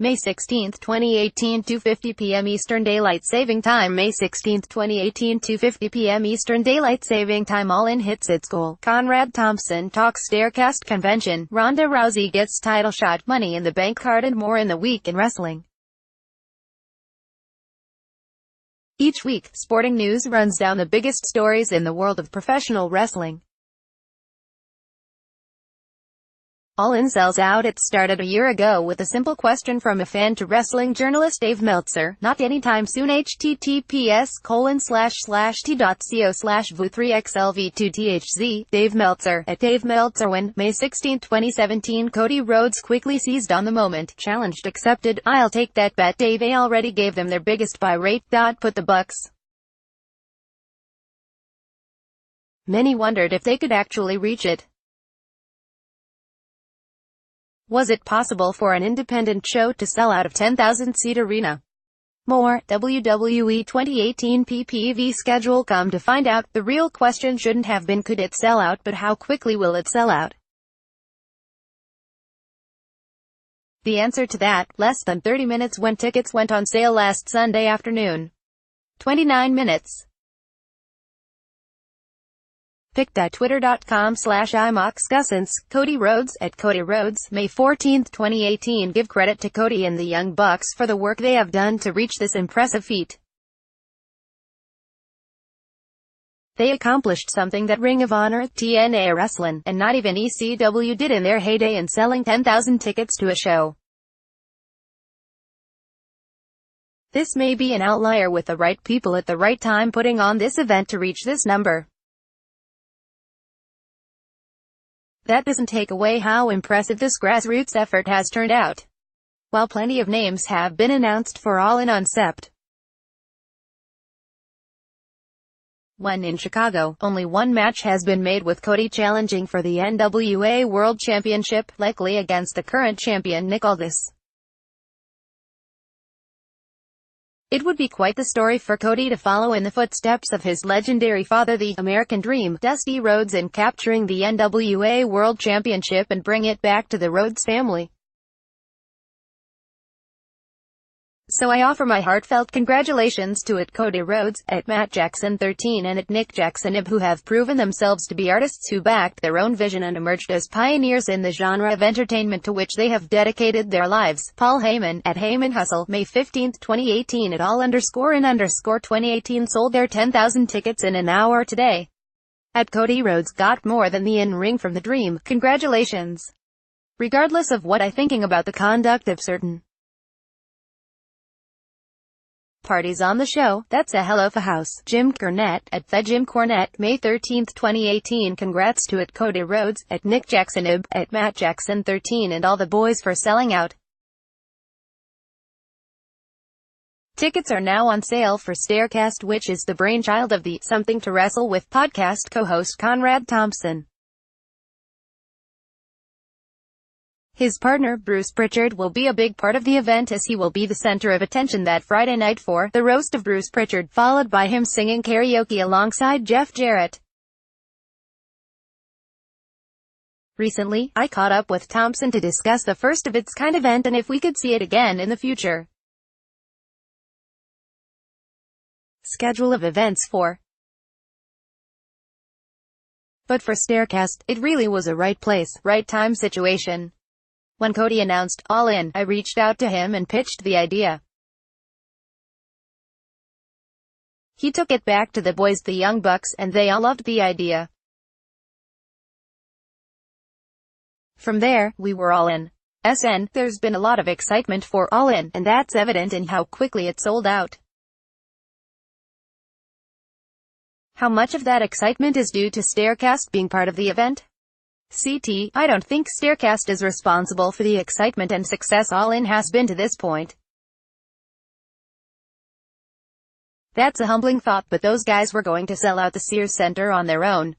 May 16, 2018, 2:50 p.m. Eastern Daylight Saving Time. May 16, 2018, 2:50 p.m. Eastern Daylight Saving Time. All In hits its goal. Conrad Thompson talks Staircast convention. Ronda Rousey gets title shot. Money in the Bank card and more in the week in wrestling. Each week, Sporting News runs down the biggest stories in the world of professional wrestling. All In sells out. It started a year ago with a simple question from a fan to wrestling journalist Dave Meltzer. Not anytime soon. https://t.co/vu3xlv2thz. Dave Meltzer at Dave Meltzer. When May 16, 2017, Cody Rhodes quickly seized on the moment. Challenged accepted. I'll take that bet. Dave already gave them their biggest buy rate. Put the Bucks. Many wondered if they could actually reach it. Was it possible for an independent show to sell out of 10,000-seat arena? More, WWE 2018 PPV schedule. Come to find out, the real question shouldn't have been could it sell out, but how quickly will it sell out? The answer to that, less than 30 minutes when tickets went on sale last Sunday afternoon. 29 minutes. Pic.twitter.com/imoxgussens. Cody Rhodes at Cody Rhodes. May 14, 2018. Give credit to Cody and the Young Bucks for the work they have done to reach this impressive feat. They accomplished something that Ring of Honor, TNA Wrestling, and not even ECW did in their heyday in selling 10,000 tickets to a show. This may be an outlier with the right people at the right time putting on this event to reach this number. That doesn't take away how impressive this grassroots effort has turned out. While plenty of names have been announced for All In on Sept. When in Chicago, only one match has been made with Cody challenging for the NWA World Championship, likely against the current champion Nick Aldis. It would be quite the story for Cody to follow in the footsteps of his legendary father, the American Dream, Dusty Rhodes, in capturing the NWA World Championship and bring it back to the Rhodes family. So I offer my heartfelt congratulations to at Cody Rhodes, at Matt Jackson 13 and at Nick Jackson Ib, who have proven themselves to be artists who backed their own vision and emerged as pioneers in the genre of entertainment to which they have dedicated their lives. Paul Heyman, at Heyman Hustle. May 15, 2018 at all_in_2018 sold their 10,000 tickets in an hour today. At Cody Rhodes got more than the in-ring from the Dream. Congratulations. Regardless of what I thinking about the conduct of certain parties on the show, that's a hell of a house. Jim Cornette, at the Jim Cornette. May 13, 2018 Congrats to at Cody Rhodes, at Nick Jackson Ib, at Matt Jackson 13 and all the boys for selling out. Tickets are now on sale for Staircast, which is the brainchild of the Something to Wrestle With podcast co-host Conrad Thompson. His partner, Bruce Pritchard, will be a big part of the event as he will be the center of attention that Friday night for the roast of Bruce Pritchard, followed by him singing karaoke alongside Jeff Jarrett. Recently, I caught up with Thompson to discuss the first of its kind event and if we could see it again in the future. Schedule of events for. But for Staircast, it really was a right place, right time situation. When Cody announced All In, I reached out to him and pitched the idea. He took it back to the boys, the Young Bucks, and they all loved the idea. From there, we were all in. There's been a lot of excitement for All In, and that's evident in how quickly it sold out. How much of that excitement is due to Staircast being part of the event? I don't think Staircast is responsible for the excitement and success All In has been to this point. That's a humbling thought, but those guys were going to sell out the Sears Center on their own.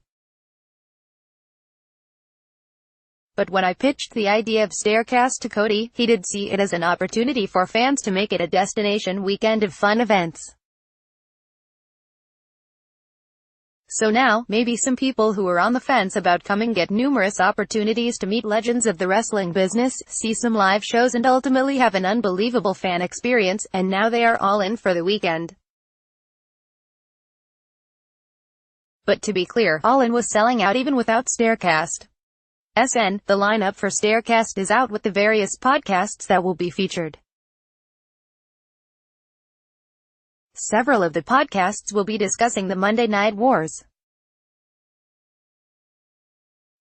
But when I pitched the idea of Staircast to Cody, he did see it as an opportunity for fans to make it a destination weekend of fun events. So now, maybe some people who are on the fence about coming get numerous opportunities to meet legends of the wrestling business, see some live shows and ultimately have an unbelievable fan experience, and now they are all in for the weekend. But to be clear, All In was selling out even without Staircast. The lineup for Staircast is out with the various podcasts that will be featured. Several of the podcasts will be discussing the Monday Night Wars.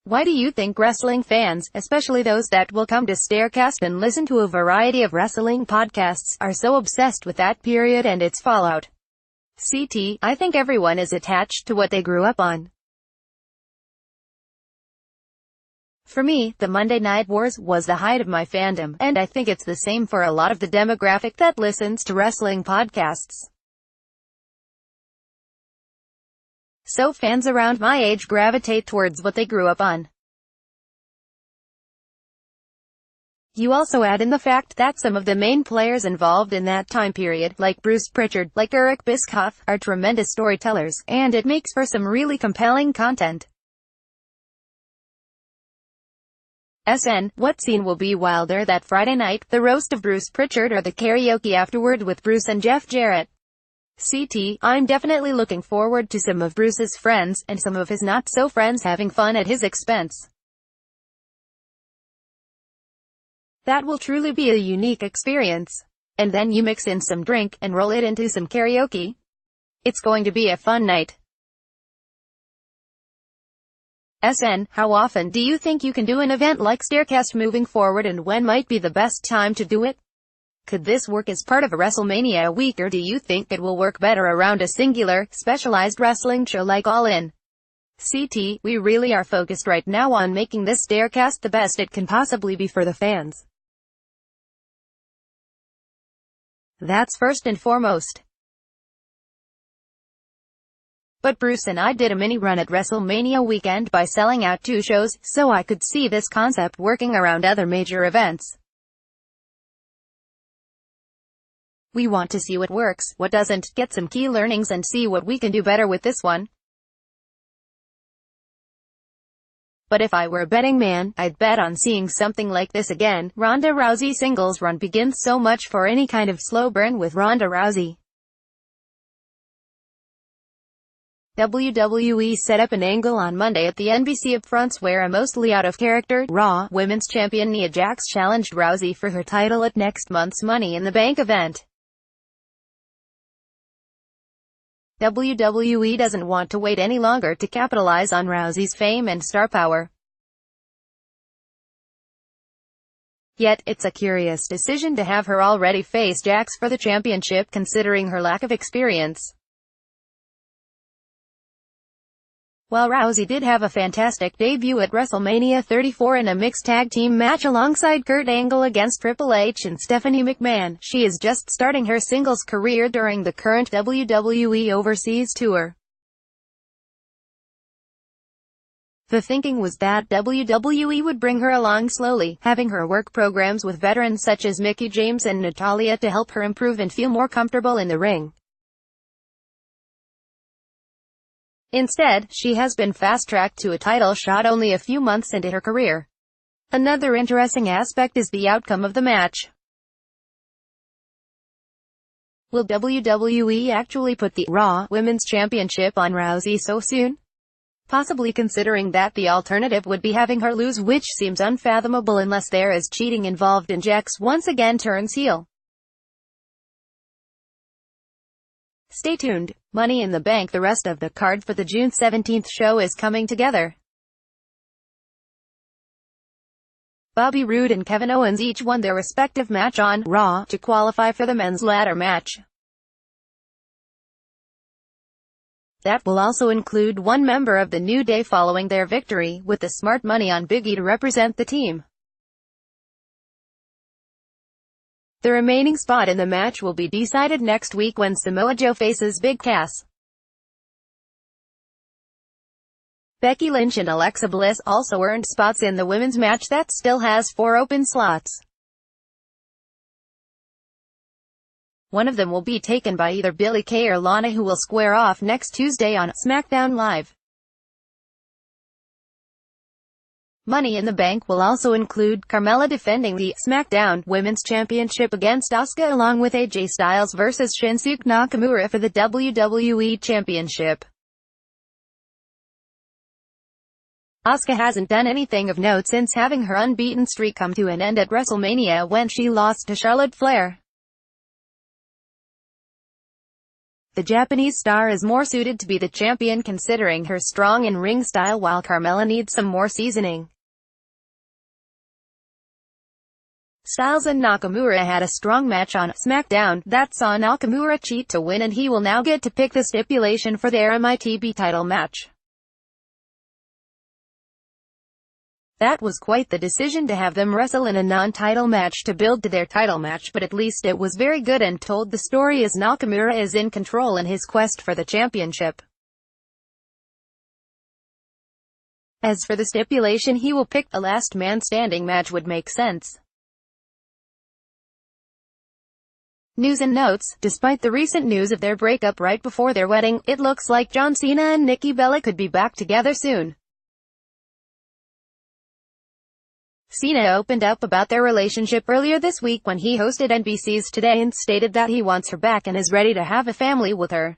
Why do you think wrestling fans, especially those that will come to Staircast and listen to a variety of wrestling podcasts, are so obsessed with that period and its fallout? I think everyone is attached to what they grew up on. For me, the Monday Night Wars was the height of my fandom, and I think it's the same for a lot of the demographic that listens to wrestling podcasts. So fans around my age gravitate towards what they grew up on. You also add in the fact that some of the main players involved in that time period, like Bruce Pritchard, like Eric Bischoff, are tremendous storytellers, and it makes for some really compelling content. What scene will be wilder that Friday night, the roast of Bruce Pritchard or the karaoke afterward with Bruce and Jeff Jarrett? I'm definitely looking forward to some of Bruce's friends, and some of his not-so-friends having fun at his expense. That will truly be a unique experience. And then you mix in some drink, and roll it into some karaoke. It's going to be a fun night. How often do you think you can do an event like Staircast moving forward, and when might be the best time to do it? Could this work as part of a WrestleMania week, or do you think it will work better around a singular, specialized wrestling show like All In? We really are focused right now on making this Staircast the best it can possibly be for the fans. That's first and foremost. But Bruce and I did a mini run at WrestleMania weekend by selling out 2 shows, so I could see this concept working around other major events. We want to see what works, what doesn't, get some key learnings and see what we can do better with this one. But if I were a betting man, I'd bet on seeing something like this again. Ronda Rousey singles run begins. So much for any kind of slow burn with Ronda Rousey. WWE set up an angle on Monday at the NBC upfronts where a mostly out-of-character Raw Women's Champion Nia Jax challenged Rousey for her title at next month's Money in the Bank event. WWE doesn't want to wait any longer to capitalize on Rousey's fame and star power. Yet, it's a curious decision to have her already face Jax for the championship considering her lack of experience. While Rousey did have a fantastic debut at WrestleMania 34 in a mixed tag team match alongside Kurt Angle against Triple H and Stephanie McMahon, she is just starting her singles career during the current WWE Overseas Tour. The thinking was that WWE would bring her along slowly, having her work programs with veterans such as Mickie James and Natalya to help her improve and feel more comfortable in the ring. Instead, she has been fast-tracked to a title shot only a few months into her career. Another interesting aspect is the outcome of the match. Will WWE actually put the Raw Women's Championship on Rousey so soon? Possibly, considering that the alternative would be having her lose, which seems unfathomable unless there is cheating involved and Jax once again turns heel. Stay tuned. Money in the Bank. The rest of the card for the June 17th show is coming together. Bobby Roode and Kevin Owens each won their respective match on Raw to qualify for the men's ladder match. That will also include one member of the New Day following their victory, with the smart money on Big E to represent the team. The remaining spot in the match will be decided next week when Samoa Joe faces Big Cass. Becky Lynch and Alexa Bliss also earned spots in the women's match that still has 4 open slots. One of them will be taken by either Billie Kay or Lana, who will square off next Tuesday on SmackDown Live. Money in the Bank will also include Carmella defending the SmackDown Women's Championship against Asuka, along with AJ Styles vs Shinsuke Nakamura for the WWE Championship. Asuka hasn't done anything of note since having her unbeaten streak come to an end at WrestleMania when she lost to Charlotte Flair. The Japanese star is more suited to be the champion considering her strong in-ring style, while Carmella needs some more seasoning. Styles and Nakamura had a strong match on SmackDown that saw Nakamura cheat to win, and he will now get to pick the stipulation for their MITB title match. That was quite the decision to have them wrestle in a non-title match to build to their title match, but at least it was very good and told the story as Nakamura is in control in his quest for the championship. As for the stipulation he will pick, a last man standing match would make sense. News and notes: despite the recent news of their breakup right before their wedding, it looks like John Cena and Nikki Bella could be back together soon. Cena opened up about their relationship earlier this week when he hosted NBC's Today and stated that he wants her back and is ready to have a family with her.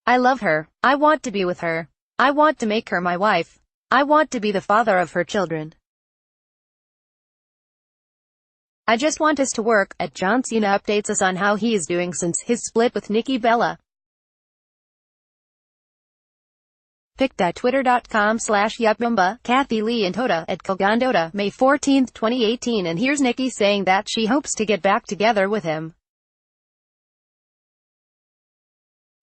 "I love her. I want to be with her. I want to make her my wife. I want to be the father of her children. I just want us to work." John Cena updates us on how he is doing since his split with Nikki Bella. Pic.twitter.com/Yupbumba, Kathy Lee and Toda @Kogandota, May 14, 2018, and here's Nikki saying that she hopes to get back together with him.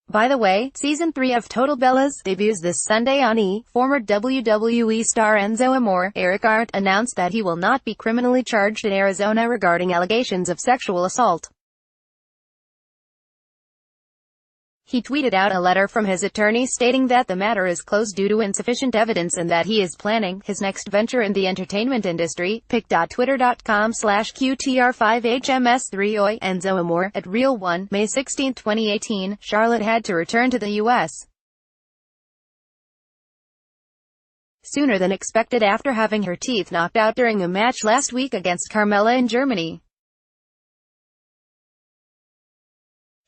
By the way, Season 3 of Total Bellas debuts this Sunday on E! Former WWE star Enzo Amore, Eric Arndt, announced that he will not be criminally charged in Arizona regarding allegations of sexual assault. He tweeted out a letter from his attorney stating that the matter is closed due to insufficient evidence and that he is planning his next venture in the entertainment industry. Pic.twitter.com/QTR5HMS3OI, Enzo Amore, @Real1, May 16, 2018, Charlotte had to return to the U.S. sooner than expected after having her teeth knocked out during a match last week against Carmella in Germany.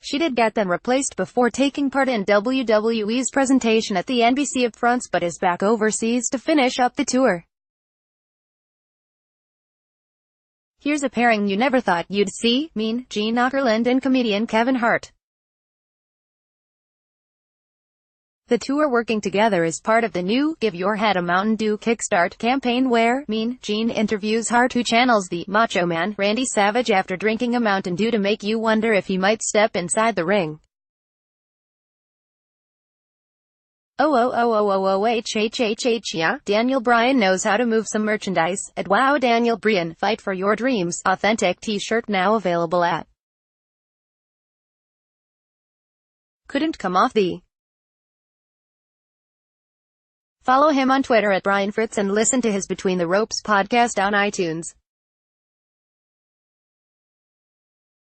She did get them replaced before taking part in WWE's presentation at the NBC upfronts, but is back overseas to finish up the tour. Here's a pairing you never thought you'd see: Mean Gene Okerlund and comedian Kevin Hart. The two are working together as part of the new Give Your Head a Mountain Dew Kickstart campaign, where Mean Gene interviews Hart, who channels the Macho Man Randy Savage after drinking a Mountain Dew to make you wonder if he might step inside the ring. Yeah, Daniel Bryan knows how to move some merchandise. @Wow Daniel Bryan, Fight for Your Dreams authentic t-shirt now available at Couldn't come off the. Follow him on Twitter @BrianFritz and listen to his Between the Ropes podcast on iTunes.